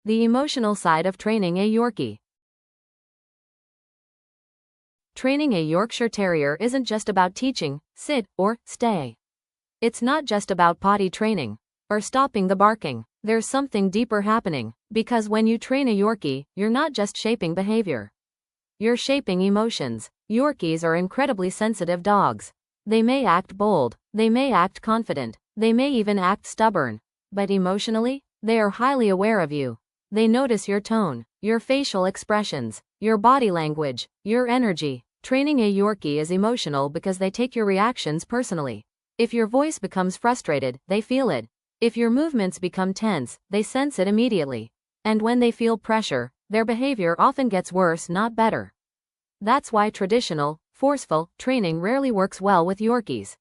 The emotional side of training a Yorkie. Training a Yorkshire Terrier isn't just about teaching, sit, or stay. It's not just about potty training or stopping the barking. There's something deeper happening, because when you train a Yorkie, you're not just shaping behavior. You're shaping emotions. Yorkies are incredibly sensitive dogs. They may act bold, they may act confident, they may even act stubborn. But emotionally, they are highly aware of you. They notice your tone, your facial expressions, your body language, your energy. Training a Yorkie is emotional because they take your reactions personally. If your voice becomes frustrated, they feel it. If your movements become tense, they sense it immediately. And when they feel pressure, their behavior often gets worse, not better. That's why traditional, forceful training rarely works well with Yorkies.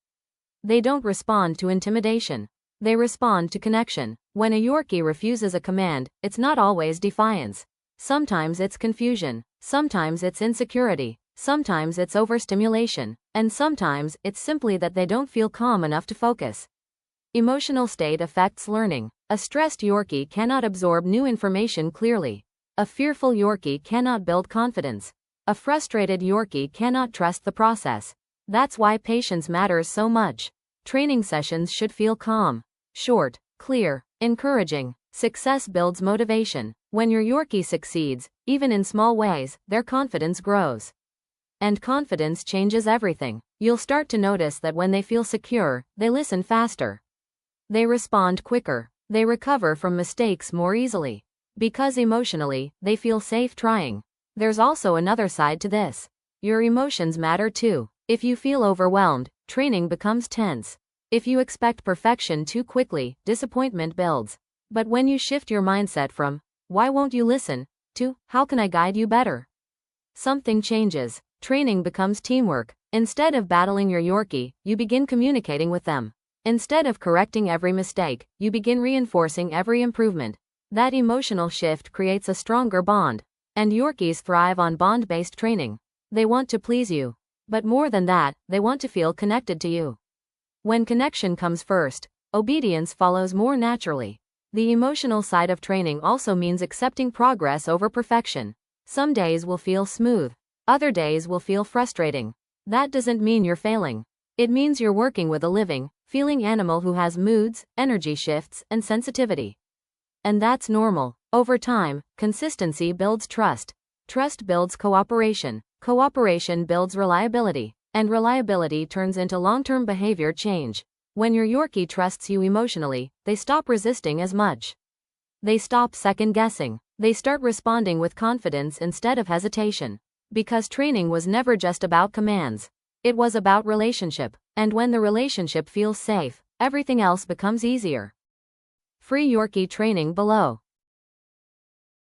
They don't respond to intimidation. They respond to connection. When a Yorkie refuses a command, it's not always defiance. Sometimes it's confusion. Sometimes it's insecurity. Sometimes it's overstimulation. And sometimes it's simply that they don't feel calm enough to focus. Emotional state affects learning. A stressed Yorkie cannot absorb new information clearly. A fearful Yorkie cannot build confidence. A frustrated Yorkie cannot trust the process. That's why patience matters so much. Training sessions should feel calm, short, clear, encouraging. Success builds motivation. When your Yorkie succeeds, even in small ways, their confidence grows. And confidence changes everything. You'll start to notice that when they feel secure, they listen faster. They respond quicker. They recover from mistakes more easily. Because emotionally, they feel safe trying. There's also another side to this. Your emotions matter too. If you feel overwhelmed, training becomes tense. If you expect perfection too quickly, disappointment builds. But when you shift your mindset from, "Why won't you listen?" to, "How can I guide you better?" something changes. Training becomes teamwork. Instead of battling your Yorkie, you begin communicating with them. Instead of correcting every mistake, you begin reinforcing every improvement. That emotional shift creates a stronger bond. And Yorkies thrive on bond-based training. They want to please you. But more than that, they want to feel connected to you. When connection comes first, obedience follows more naturally. The emotional side of training also means accepting progress over perfection. Some days will feel smooth. Other days will feel frustrating. That doesn't mean you're failing. It means you're working with a living, feeling animal who has moods, energy shifts, and sensitivity. And that's normal. Over time, consistency builds trust. Trust builds cooperation. Cooperation builds reliability. And reliability turns into long-term behavior change. When your Yorkie trusts you emotionally, they stop resisting as much. They stop second-guessing. They start responding with confidence instead of hesitation. Because training was never just about commands. It was about relationship. And when the relationship feels safe, everything else becomes easier. Free Yorkie training below.